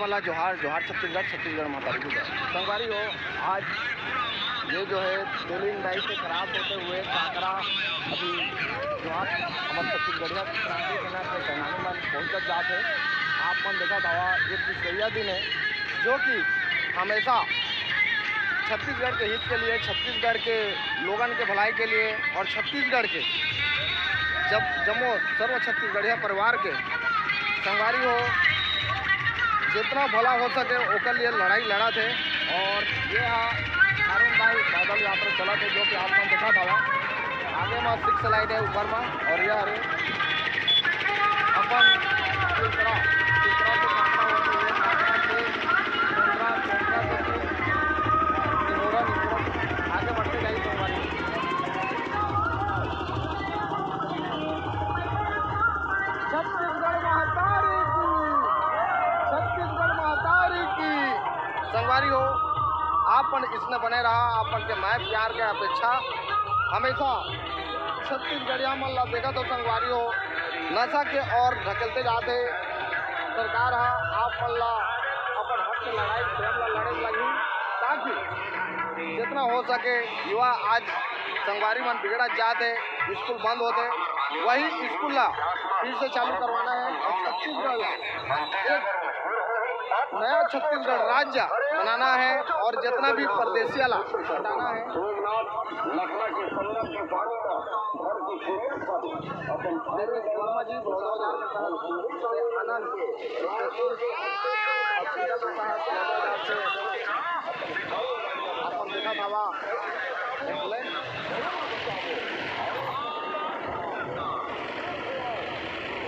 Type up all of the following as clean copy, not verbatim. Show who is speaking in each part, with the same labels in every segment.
Speaker 1: वाला जोहार जोहार छत्तीसगढ़ माता की जय। संगवारी हो, आज ये जो है तेलिंग डाई से खराब होते हुए काकरा अभी जोहार हमारे छत्तीसगढ़िया क्रांति सेना के सेनानी मन पहुँचत जाते हैं। आप मन देखा था एक विश्वैया दिन है जो कि हमेशा छत्तीसगढ़ के हित के लिए, छत्तीसगढ़ के लोगन के भलाई के लिए और छत्तीसगढ़ के जमो सर्व छत्तीसगढ़िया परिवार के संगवारी हो जितना भला हो सके ओकर लिए लड़ाई लड़ा थे। और ये हारून भाई पैदल यात्रा चला थे जो कि आपने देखा था आगे में 6 लाइट है ऊपर में। और यह अरे अपन तीसरा से काटना होते हुए आगे बढ़ते जाइए संगवारी। छत्तीसगढ़ महातारी की संगवारी हो, आपन इसने बने रहा आपन के मैं प्यार के अपेक्षा हमेशा छत्तीसगढ़िया मन ला देखा तो संगवारी हो नशा के और ढकेलते जाते। सरकार आप मन ला अपन हक की लड़ाई स्वयं ला लड़े लगी ताकि जितना हो सके युवा आज संगवारी मन बिगड़ा जाते, स्कूल बंद होते, वही स्कूल ला फिर से चालू करवाना है और छत्तीसगढ़ ला एक नया छत्तीसगढ़ राज्य बनाना है और जितना भी परदेसी वाला हटाना है। देखा था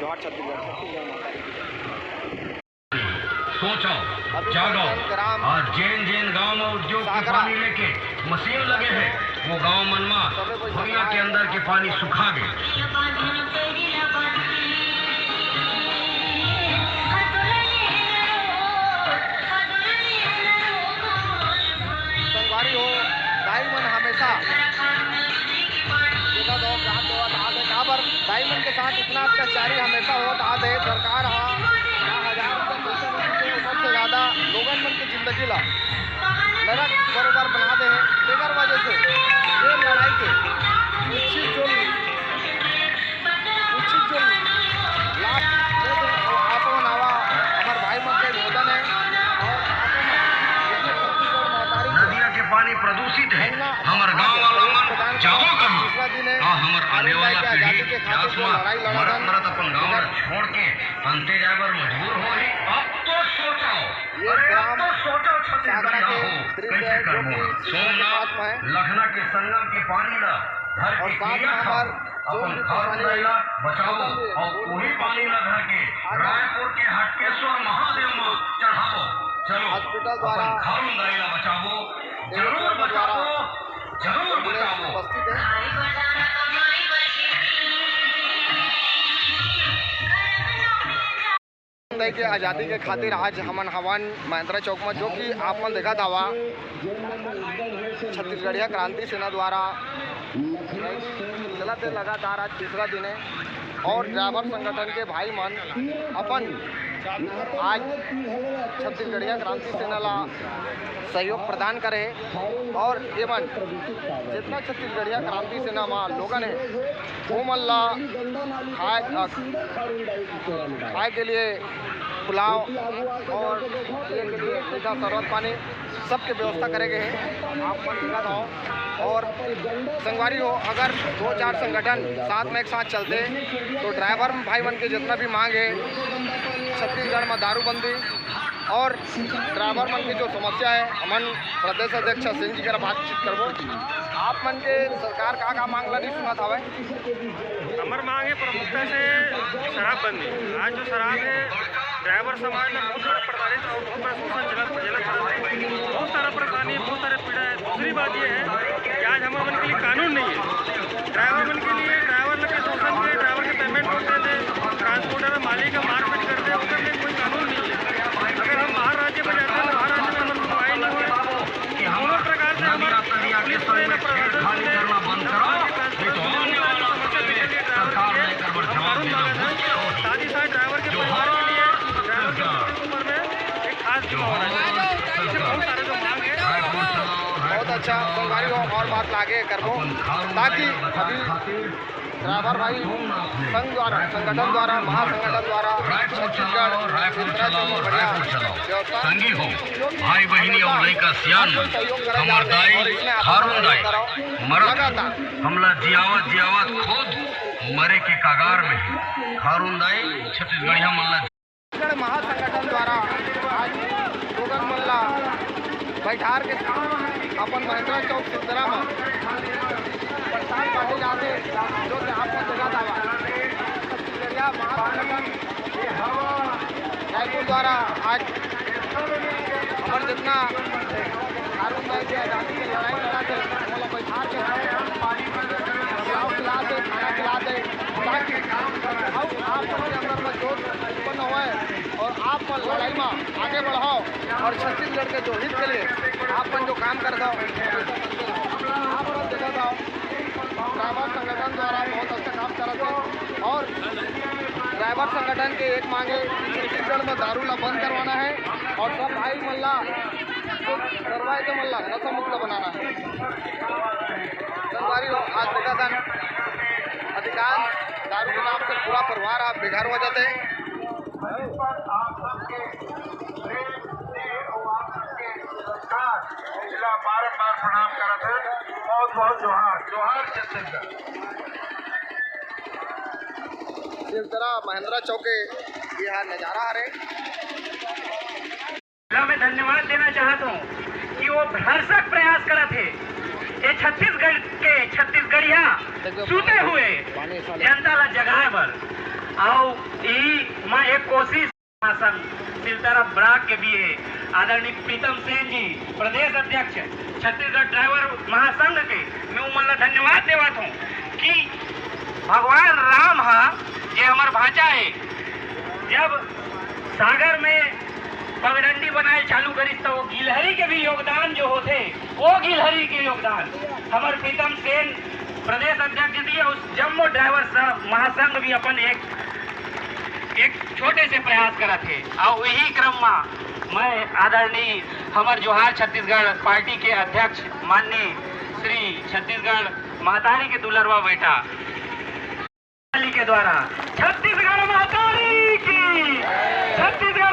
Speaker 1: जोहार
Speaker 2: सोचो, जागो और जैन गांव में उद्योग के पानी लेके मशीन लगे हैं, वो गांव मनमा दुनिया के अंदर के पानी सुखा गए।
Speaker 1: संगवारी हो डायमंड हमेशा डायमंड के साथ इतना अत्याचारी हमेशा होता आते। सरकार सबसे ज़्यादा लोगन मन की जिंदगी ला नरक बरोबर बना दे हैं। बेगर वजह से ये लड़ाई के उचित जो लाभ आप आवा हमारे भाई मन के निवेदन है। और
Speaker 2: नदिया के पानी प्रदूषित है, हमारे गाँव वालों जाओ हमारे आने वाला पीढ़ी मरत अपन गाँव छोड़ के अंते जाकर मजबूर हो रही। अब तो सोचो, छत्तीसगढ़िया हो कैसे करबो। सोमनाथ लखना के संगम के पानी ला धर के किया खाओ, अपन घर बचाओ और वही पानी ला धर के रायपुर के हटकेश्वर महादेव में चढ़ाओ। चलो अपन घर ला बचाओ, जरूर बचाओ, जरूर बचाओ।
Speaker 1: के आज़ादी के खातिर आज हमन हवन महिंद्रा चौक में जो कि आप मन देखा था छत्तीसगढ़िया क्रांति सेना द्वारा चलाते लगातार आज तीसरा दिन है। और ड्राइवर संगठन के भाई मन अपन आज छत्तीसगढ़िया क्रांति सेना ला सहयोग प्रदान करे और एवं जितना छत्तीसगढ़िया क्रांति सेना में लोगन है वो मन ला खाए के लिए पुलाव और के लिए मीठा शरबत पानी सबके व्यवस्था करेंगे हैं। आप मन देखा था। और संगवारी हो अगर 2-4 संगठन साथ में एक साथ चलते तो ड्राइवर भाई मन के जितना भी मांग है छत्तीसगढ़ में दारूबंदी और ड्राइवर मन की जो समस्या है हमन प्रदेश अध्यक्ष सिंह जी का बातचीत करबो। आप मन के सरकार का मांग ला नहीं सुना था
Speaker 3: हमार मांग है प्रमुखता से शराबबंदी। आज जो शराब है ड्राइवर समाज में बहुत सारा प्रताड़ित और बहुत बड़ा शोषण झेला बहुत सारा परेशानी, बहुत सारे पीड़ा है। दूसरी बात ये है कि आज हमारे मन के लिए कानून नहीं है। ड्राइवर मन के लिए ड्राइवर के शोषण के ड्राइवर के पेमेंट होते थे, ट्रांसपोर्टर मालिक का मारपीट करते उनके लिए कोई कानून नहीं है। अगर हम बाहर राज्य में जाते हैं तो बाहर राज्य में हमें सुनवाई नहीं हुई। दोनों प्रकार से हमारा पुलिस में साथ ही साथ ड्राइवर के परिवार के लिए ड्राइवर के उम्र में एक
Speaker 1: अच्छा संगवारी हो और बात लागे करबो ताकि अभी ड्राइवर भाई संघ द्वारा संगठन द्वारा महासंगठन द्वारा छत्तीसगढ़
Speaker 2: संगी हो भाई बहनी और लड़का सियान हमार दाई हारून दाई मरद हमला जियावत जियावत खुद मरे के कागार में हारून दाई छत्तीसगढ़िया मल्ला
Speaker 1: छत्तीसगढ़ महासंगठन द्वारा आज लोगन मल्ला बैठार के अपन महेंद्रा चौक सिद्धरा में प्रसाद बांटे जाते जो कि आपको जगह दावा छत्तीसगढ़िया महासंगठन रायपुर द्वारा आज हमारे जितना हारून भाई की आज़ादी की लड़ाई लड़ा थे मतलब बैठार के पानी खिला दे खाना खिला दे ताकि आप के अंदर में जोश उत्पन्न हुए और आप लड़ाई में आगे बढ़ाओ और छत्तीसगढ़ के जो हित के लिए आप जो काम कर दो आप जगह दो ड्राइवर संगठन द्वारा बहुत अच्छा काम कर रहे थे और ड्राइवर संगठन के एक मांगे छत्तीसगढ़ में दारू ला बंद करवाना है और सब भाई मल्ला करवाए तो मल्ला नशा मुक्त बनाना है। संगवारी आज देखा था अधिकांश दारू के नाम से पूरा परिवार आप बेघर हो जाते हैं।
Speaker 2: बारम्बार प्रणाम करते हैं बहुत बहुत जोहार जोहार छत्तीसगढ़।
Speaker 1: इस तरह महेंद्रा चौक के यह नज़ारा है।
Speaker 4: मैं धन्यवाद देना चाहता हूँ कि वो भरसक प्रयास करा थे ये छत्तीसगढ़ के छत्तीसगढ़िया सूते हुए जनता ला जगाए बर आओ यही मैं एक कोशिश सिलतरा ब्राक के भी है आदरणीय प्रीतम सेन जी प्रदेश अध्यक्ष छत्तीसगढ़ ड्राइवर महासंघ के मैं उमन धन्यवाद देवत हूँ कि भगवान राम ये हमार भाषा है जब सागर में पगडंडी बनाए चालू करी तो वो गिलहरी के भी योगदान जो होते वो गिलहरी के योगदान हमारे प्रीतम सेन प्रदेश अध्यक्ष दिए उस जम्मू ड्राइवर महासंघ भी अपन एक छोटे से प्रयास करा थे और यही क्रम में मैं आदरणीय हमार जोहार छत्तीसगढ़ पार्टी के अध्यक्ष माननीय श्री छत्तीसगढ़ महतारी के दुलरवा बेटा के द्वारा छत्तीसगढ़ महतारी की छत्तीसगढ़